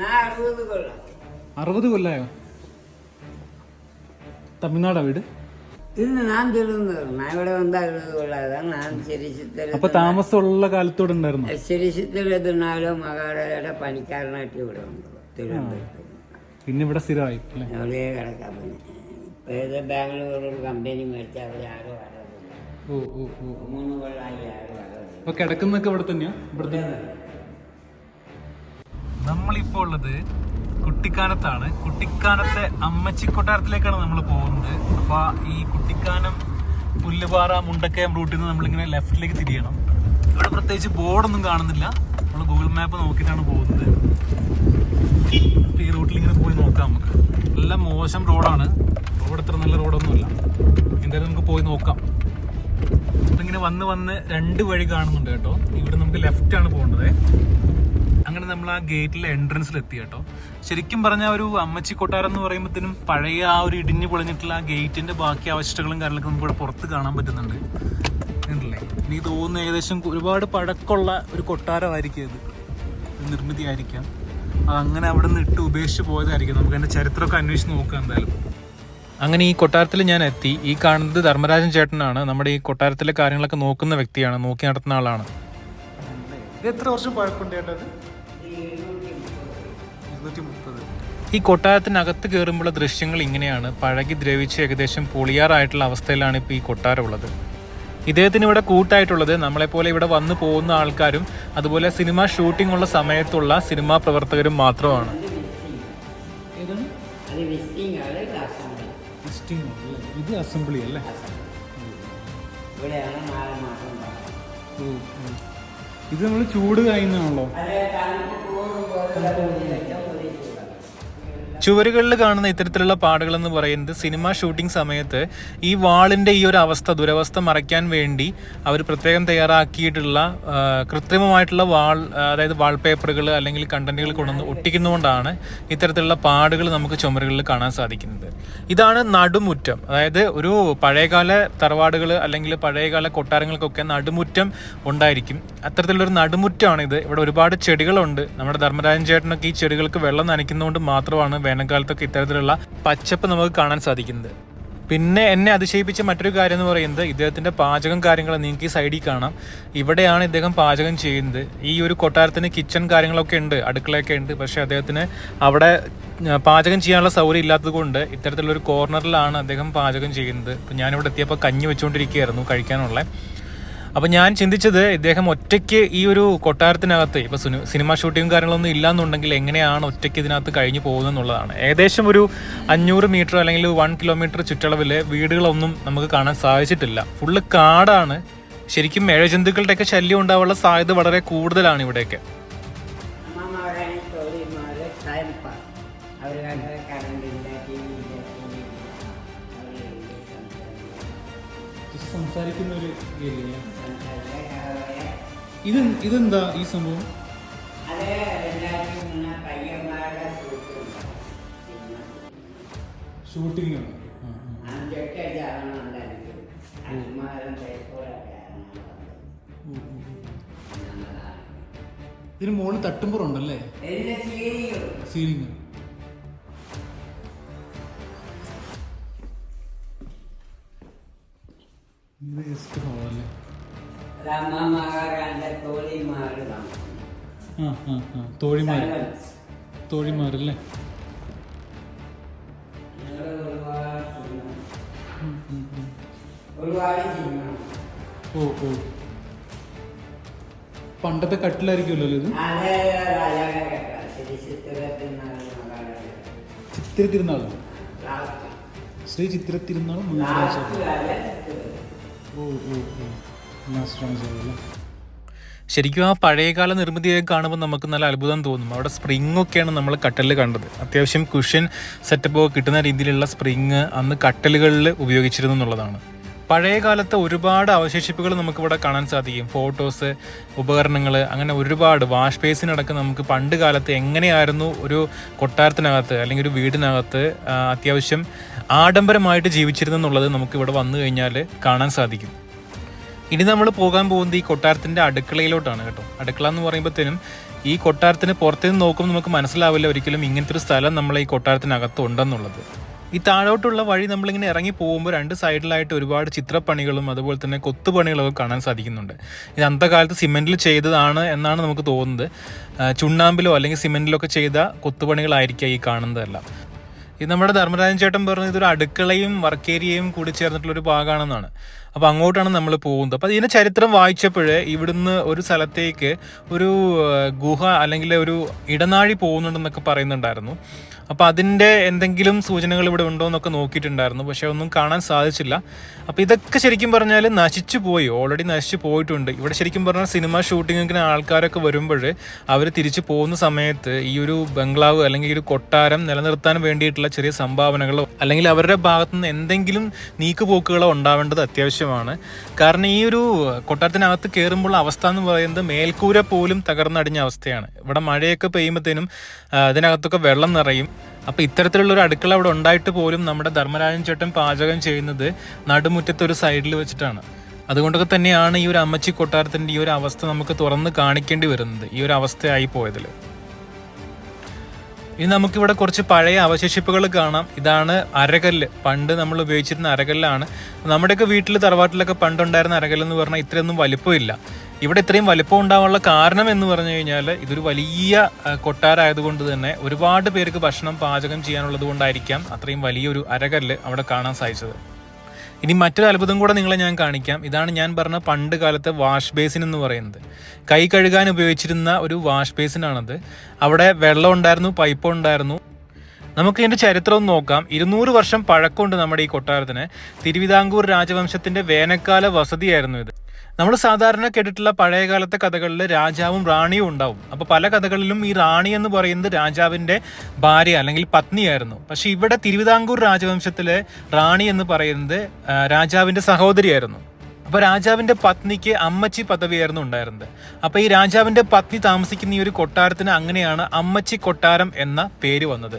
60 കൊല്ലായോ? തമിഴ്നാടാ വീട്? நான் திருந்தூர். நான் ഇവിടെ வந்தா 60 കൊള്ളാതാണ്. ഞാൻ ശരി അപ്പൊ താമസമുള്ള കാലത്തോടെ ഉണ്ടായിരുന്നു? ശരി ചിത്രത്തിനാലോ മഹാരാജയുടെ പണിക്കാരനായിട്ട് ഇവിടെ ഉണ്ട് തിരുവനന്തപുരത്ത്. പിന്നെ ഇവിടെ സ്ഥിരമായി അവിടെ കിടക്കാൻ പിന്നെ ഇപ്പൊ ഏത് ബാംഗ്ലൂരിൽ കമ്പനി മേടിച്ച അവിടെ ആരോ വരവില്ല. 3 കൊള്ളായി ആരോ വരവില്ല. അപ്പൊ കിടക്കുന്നൊക്കെ ഇവിടെ തന്നെയാ? ഇവിടെ നമ്മളിപ്പോ ഉള്ളത് കുട്ടിക്കാനത്താണ്. കുട്ടിക്കാനത്തെ അമ്മച്ചി കൊട്ടാരത്തിലേക്കാണ് നമ്മൾ പോകുന്നത്. അപ്പൊ ഈ കുട്ടിക്കാനം പുല്ലുപാറ മുണ്ടക്കയം റൂട്ടിൽ നിന്ന് നമ്മളിങ്ങനെ ലെഫ്റ്റിലേക്ക് തിരിയണം. ഇവിടെ പ്രത്യേകിച്ച് ബോർഡൊന്നും കാണുന്നില്ല. നമ്മൾ ഗൂഗിൾ മാപ്പ് നോക്കിയിട്ടാണ് പോകുന്നത്. ഈ റൂട്ടിൽ ഇങ്ങനെ പോയി നോക്കാം. നമുക്ക് നല്ല മോശം റോഡാണ്. റോഡ് അത്ര നല്ല റോഡൊന്നുമില്ല. എന്തായാലും നമുക്ക് പോയി നോക്കാം. ഇങ്ങനെ വന്ന് 2 വഴി കാണുന്നുണ്ട് കേട്ടോ. ഇവിടെ നമുക്ക് ലെഫ്റ്റ് ആണ് പോകേണ്ടത്. അങ്ങനെ നമ്മൾ ആ ഗേറ്റിലെ എൻട്രൻസിൽ എത്തി കേട്ടോ. ശരിക്കും പറഞ്ഞാൽ ഒരു അമ്മച്ചി കൊട്ടാരം എന്ന് പറയുമ്പോഴത്തേനും പഴയ ആ ഒരു ഇടിഞ്ഞു പൊളിഞ്ഞിട്ടുള്ള ആ ഗേറ്റിന്റെ ബാക്കി അവശിഷ്ടങ്ങളും കാര്യങ്ങളൊക്കെ നമുക്ക് ഇവിടെ പുറത്ത് കാണാൻ പറ്റുന്നുണ്ട്. ഉണ്ടല്ലേ? എനിക്ക് തോന്നുന്നു ഏകദേശം ഒരുപാട് പഴക്കമുള്ള ഒരു കൊട്ടാരമായിരിക്കും ഇത്. നിർമ്മിതി ആയിരിക്കാം. അതങ്ങനെ അവിടെ നിന്ന് ഇട്ട് ഉപേക്ഷിച്ച് പോയതായിരിക്കും. നമുക്ക് അതിന്റെ ചരിത്രമൊക്കെ അന്വേഷിച്ച് നോക്കാം എന്തായാലും. അങ്ങനെ ഈ കൊട്ടാരത്തിൽ ഞാൻ എത്തി. ഈ കാണുന്നത് ധർമ്മരാജൻ ചേട്ടനാണ്. നമ്മുടെ ഈ കൊട്ടാരത്തിലെ കാര്യങ്ങളൊക്കെ നോക്കുന്ന വ്യക്തിയാണ്, നോക്കി നടത്തുന്ന ആളാണ്. ഇത് എത്ര വർഷം പഴക്കമുണ്ട് ചേട്ടത്? 230. ഈ കൊട്ടാരത്തിനകത്ത് കയറുമ്പോഴുള്ള ദൃശ്യങ്ങൾ ഇങ്ങനെയാണ്. പഴകി ദ്രവിച്ച് ഏകദേശം പൊളിയാറായിട്ടുള്ള അവസ്ഥയിലാണ് ഇപ്പോൾ ഈ കൊട്ടാരം ഉള്ളത്. ഇദ്ദേഹത്തിന് ഇവിടെ കൂട്ടായിട്ടുള്ളത് നമ്മളെപ്പോലെ ഇവിടെ വന്നു പോകുന്ന ആൾക്കാരും അതുപോലെ സിനിമ ഷൂട്ടിംഗ് ഉള്ള സമയത്തുള്ള സിനിമാ പ്രവർത്തകരും മാത്രമാണ്. ഇത് അസംബ്ലി അല്ലേ? ഇത് നമ്മൾ ചൂട് കഴിയുന്നതാണല്ലോ. ചുവരുകളിൽ കാണുന്ന ഇത്തരത്തിലുള്ള പാടുകൾ എന്ന് പറയുന്നത് സിനിമ ഷൂട്ടിംഗ് സമയത്ത് ഈ വാളിൻ്റെ ഈ ഒരു അവസ്ഥ, ദുരവസ്ഥ മറയ്ക്കാൻ വേണ്ടി അവർ പ്രത്യേകം തയ്യാറാക്കിയിട്ടുള്ള കൃത്രിമമായിട്ടുള്ള അതായത് വാൾപേപ്പറുകൾ അല്ലെങ്കിൽ കണ്ടന്റുകൾ കൊണ്ടുവന്ന് ഒട്ടിക്കുന്നതുകൊണ്ടാണ് ഇത്തരത്തിലുള്ള പാടുകൾ നമുക്ക് ചുമരുകളിൽ കാണാൻ സാധിക്കുന്നത്. ഇതാണ് നടുമുറ്റം. അതായത് ഒരു പഴയകാല തറവാടുകൾ അല്ലെങ്കിൽ പഴയകാല കൊട്ടാരങ്ങൾക്കൊക്കെ നടുമുറ്റം ഉണ്ടായിരിക്കും. അത്തരത്തിലുള്ളൊരു നടുമുറ്റമാണ് ഇത്. ഇവിടെ ഒരുപാട് ചെടികളുണ്ട്. നമ്മുടെ ധർമ്മരാജൻ ചേട്ടനൊക്കെ ഈ ചെടികൾക്ക് വെള്ളം നനയ്ക്കുന്നതുകൊണ്ട് മാത്രമാണ് വേനൽക്കാലത്തൊക്കെ ഇത്തരത്തിലുള്ള പച്ചപ്പ് നമുക്ക് കാണാൻ സാധിക്കുന്നത്. പിന്നെ എന്നെ അതിശയിപ്പിച്ച മറ്റൊരു കാര്യം എന്ന് പറയുന്നത് ഇദ്ദേഹത്തിൻ്റെ പാചകം കാര്യങ്ങൾ നിങ്ങൾക്ക് ഈ സൈഡിൽ കാണാം. ഇവിടെയാണ് ഇദ്ദേഹം പാചകം ചെയ്യുന്നത്. ഈ ഒരു കൊട്ടാരത്തിന് കിച്ചൺ കാര്യങ്ങളൊക്കെ ഉണ്ട്, അടുക്കളയൊക്കെ ഉണ്ട്. പക്ഷേ അദ്ദേഹത്തിന് അവിടെ പാചകം ചെയ്യാനുള്ള സൗകര്യം ഇല്ലാത്തത് കൊണ്ട് ഇത്തരത്തിലുള്ളൊരു കോർണറിലാണ് അദ്ദേഹം പാചകം ചെയ്യുന്നത്. ഇപ്പം ഞാനിവിടെ എത്തിയപ്പോൾ കഞ്ഞി വെച്ചുകൊണ്ടിരിക്കുകയായിരുന്നു കഴിക്കാനുള്ള. അപ്പം ഞാൻ ചിന്തിച്ചത് ഇദ്ദേഹം ഒറ്റയ്ക്ക് ഈ ഒരു കൊട്ടാരത്തിനകത്ത് ഇപ്പോൾ സിനിമ ഷൂട്ടിങ്ങും കാര്യങ്ങളൊന്നും ഇല്ലാന്നുണ്ടെങ്കിൽ എങ്ങനെയാണ് ഒറ്റയ്ക്ക് ഇതിനകത്ത് കഴിഞ്ഞു പോകുന്നതെന്നുള്ളതാണ്. ഏകദേശം ഒരു 500 മീറ്റർ അല്ലെങ്കിൽ 1 കിലോമീറ്റർ ചുറ്റളവിൽ വീടുകളൊന്നും നമുക്ക് കാണാൻ സാധിച്ചിട്ടില്ല. ഫുള്ള് കാടാണ്. ശരിക്കും ഇഴജന്തുക്കളുടെയൊക്കെ ശല്യം ഉണ്ടാവാനുള്ള സാധ്യത വളരെ കൂടുതലാണ് ഇവിടെയൊക്കെ. സംസാരിക്കുന്ന ഒരു ഇതെന്താ ഈ സംഭവം? ഷൂട്ടിംഗ് ഇതിന് മുകളിൽ തട്ടുമ്പുറമുണ്ടല്ലേ? സീലിംഗ്. തോഴിമാരല്ലേ? ഓ പണ്ടത്തെ കട്ടിലായിരിക്കുമല്ലോ ഇത്. ചിത്തിര തിരുനാൾ, ശ്രീ ചിത്തിര തിരുനാൾ. ശരിക്കും ആ പഴയകാല നിർമ്മിതിയൊക്കെ കാണുമ്പോൾ നമുക്ക് നല്ല അത്ഭുതം തോന്നും. അവിടെ സ്പ്രിങ്ങൊക്കെയാണ് നമ്മൾ കട്ടലിൽ കണ്ടത്. അത്യാവശ്യം കുഷൻ സെറ്റപ്പ് കിട്ടുന്ന രീതിയിലുള്ള സ്പ്രിങ് അന്ന് കട്ടലുകളിൽ ഉപയോഗിച്ചിരുന്നു എന്നുള്ളതാണ്. പഴയ കാലത്തെ ഒരുപാട് അവശേഷിപ്പുകൾ നമുക്കിവിടെ കാണാൻ സാധിക്കും. ഫോട്ടോസ്, ഉപകരണങ്ങൾ, അങ്ങനെ ഒരുപാട് വാഷ് ബേസിനടക്കം നമുക്ക് പണ്ട് കാലത്ത് എങ്ങനെയായിരുന്നു ഒരു കൊട്ടാരത്തിനകത്ത് അല്ലെങ്കിൽ ഒരു വീടിനകത്ത് അത്യാവശ്യം ആഡംബരമായിട്ട് ജീവിച്ചിരുന്നെന്നുള്ളത് നമുക്കിവിടെ വന്നു കഴിഞ്ഞാൽ കാണാൻ സാധിക്കും. ഇനി നമ്മൾ പോകാൻ പോകുന്നത് ഈ കൊട്ടാരത്തിൻ്റെ അടുക്കളയിലോട്ടാണ് കേട്ടോ. അടുക്കള എന്ന് പറയുമ്പോഴത്തേനും ഈ കൊട്ടാരത്തിന് പുറത്തുനിന്ന് നോക്കുമ്പോൾ നമുക്ക് മനസ്സിലാവില്ല ഒരിക്കലും ഇങ്ങനത്തെ ഒരു സ്ഥലം നമ്മളെ ഈ കൊട്ടാരത്തിനകത്ത് ഉണ്ടെന്നുള്ളത്. ഈ താഴോട്ടുള്ള വഴി നമ്മളിങ്ങനെ ഇറങ്ങി പോകുമ്പോൾ രണ്ട് സൈഡിലായിട്ട് ഒരുപാട് ചിത്രപ്പണികളും അതുപോലെ തന്നെ കൊത്തുപണികളൊക്കെ കാണാൻ സാധിക്കുന്നുണ്ട്. ഇത് അന്നത്തെ കാലത്ത് സിമെൻറ്റിൽ ചെയ്തതാണ് എന്നാണ് നമുക്ക് തോന്നുന്നത്. ചുണ്ണാമ്പിലോ അല്ലെങ്കിൽ സിമെൻറ്റിലോ ഒക്കെ ചെയ്ത കൊത്തുപണികളായിരിക്കാം ഈ കാണുന്നതെല്ലാം. ഇത് നമ്മുടെ ധർമ്മരാജൻ ചേട്ടൻ പറഞ്ഞത് ഇതൊരു അടുക്കളയും വർക്ക് ഏരിയയും കൂടി ചേർന്നിട്ടുള്ളൊരു ഭാഗമാണെന്നാണ്. അപ്പോൾ അങ്ങോട്ടാണ് നമ്മൾ പോകുന്നത്. അപ്പോൾ ഇതിൻ്റെ ചരിത്രം വായിച്ചപ്പോൾ ഇവിടുന്ന് ഒരു സ്ഥലത്തേക്ക് ഒരു ഗുഹ അല്ലെങ്കിൽ ഒരു ഇടനാഴി പോകുന്നുണ്ടെന്നൊക്കെ പറയുന്നുണ്ടായിരുന്നു. അപ്പോൾ അതിൻ്റെ എന്തെങ്കിലും സൂചനകൾ ഇവിടെ ഉണ്ടോ എന്നൊക്കെ നോക്കിയിട്ടുണ്ടായിരുന്നു, പക്ഷേ ഒന്നും കാണാൻ സാധിച്ചില്ല. അപ്പോൾ ഇതൊക്കെ ശരിക്കും പറഞ്ഞാൽ നശിച്ചു പോയി, ഓൾറെഡി നശിച്ചു പോയിട്ടുണ്ട്. ഇവിടെ ശരിക്കും പറഞ്ഞാൽ സിനിമ ഷൂട്ടിങ്ങിന് ആൾക്കാരൊക്കെ വരുമ്പോൾ അവർ തിരിച്ചു പോകുന്ന സമയത്ത് ഈ ഒരു ബംഗ്ലാവ് അല്ലെങ്കിൽ ഈ ഒരു കൊട്ടാരം നിലനിർത്താൻ വേണ്ടിയിട്ടുള്ള ചെറിയ സംഭാവനകളോ അല്ലെങ്കിൽ അവരുടെ ഭാഗത്തുനിന്ന് എന്തെങ്കിലും നീക്കുപോക്കുകളോ ഉണ്ടാവേണ്ടത് അത്യാവശ്യമാണ്. കാരണം ഈ ഒരു കൊട്ടാരത്തിനകത്ത് കയറുമ്പോൾ അവസ്ഥ എന്ന് പറയുന്നത് മേൽക്കൂര പോലും തകർന്നടിഞ്ഞ അവസ്ഥയാണ്. ഇവിടെ മഴയൊക്കെ പെയ്യുമ്പോഴത്തേനും അതിനകത്തൊക്കെ വെള്ളം നിറയും. അപ്പോൾ ഇത്തരത്തിലുള്ളൊരു അടുക്കള അവിടെ ഉണ്ടായിട്ട് പോലും നമ്മുടെ ധർമ്മരാജൻ ചേട്ടൻ പാചകം ചെയ്യുന്നത് നടുമുറ്റത്തെ ഒരു സൈഡിൽ വെച്ചിട്ടാണ്. അതുകൊണ്ടൊക്കെ തന്നെയാണ് ഈ ഒരു അമ്മച്ചി കൊട്ടാരത്തിൻ്റെ ഈ ഒരു അവസ്ഥ നമുക്ക് തുറന്ന് കാണിക്കേണ്ടി വരുന്നത്, ഈ ഒരു അവസ്ഥയായി പോയതിൽ. ഇനി നമുക്കിവിടെ കുറച്ച് പഴയ അവശേഷിപ്പുകൾ കാണാം. ഇതാണ് അരകല്ല്. പണ്ട് നമ്മൾ ഉപയോഗിച്ചിരുന്ന അരകല്ലാണ്. നമ്മുടെയൊക്കെ വീട്ടിൽ തറവാട്ടിലൊക്കെ പണ്ടുണ്ടായിരുന്ന അരകല്ലെന്ന് പറഞ്ഞാൽ ഇത്രയൊന്നും വലിപ്പമില്ല. ഇവിടെ ഇത്രയും വലിപ്പം ഉണ്ടാവാനുള്ള കാരണം എന്ന് പറഞ്ഞു കഴിഞ്ഞാൽ ഇതൊരു വലിയ കൊട്ടാരമായതുകൊണ്ട് തന്നെ ഒരുപാട് പേർക്ക് ഭക്ഷണം പാചകം ചെയ്യാനുള്ളത് കൊണ്ടായിരിക്കാം അത്രയും വലിയൊരു അരകല്ല് അവിടെ കാണാൻ സാധിച്ചത്. ഇനി മറ്റൊരു അത്ഭുതം കൂടെ നിങ്ങളെ ഞാൻ കാണിക്കാം. ഇതാണ് ഞാൻ പറഞ്ഞ പണ്ട് കാലത്തെ വാഷ് ബേസിൻ എന്ന് പറയുന്നത്. കൈ കഴുകാൻ ഉപയോഗിച്ചിരുന്ന ഒരു വാഷ് ബേസിനാണത്. അവിടെ വെള്ളം ഉണ്ടായിരുന്നു, പൈപ്പ് ഉണ്ടായിരുന്നു. നമുക്ക് ഇതിൻ്റെ ചരിത്രം ഒന്ന് നോക്കാം. 200 വർഷം പഴക്കമുണ്ട് നമ്മുടെ ഈ കൊട്ടാരത്തിന്. തിരുവിതാംകൂർ രാജവംശത്തിൻ്റെ വേനൽക്കാല വസതിയായിരുന്നു ഇത്. നമ്മൾ സാധാരണ കേട്ടിട്ടുള്ള പഴയകാലത്തെ കഥകളിൽ രാജാവും റാണിയും ഉണ്ടാവും. അപ്പോൾ പല കഥകളിലും ഈ റാണി എന്ന് പറയുന്നത് രാജാവിൻ്റെ ഭാര്യ അല്ലെങ്കിൽ പത്നിയായിരുന്നു. പക്ഷെ ഇവിടെ തിരുവിതാംകൂർ രാജവംശത്തിലെ റാണി എന്ന് പറയുന്നത് രാജാവിൻ്റെ സഹോദരിയായിരുന്നു. അപ്പോൾ രാജാവിൻ്റെ പത്നിക്ക് അമ്മച്ചി പദവിയായിരുന്നു ഉണ്ടായിരുന്നത്. അപ്പോൾ ഈ രാജാവിൻ്റെ പത്നി താമസിക്കുന്ന ഈ ഒരു കൊട്ടാരത്തിന് അങ്ങനെയാണ് അമ്മച്ചി കൊട്ടാരം എന്ന പേര് വന്നത്.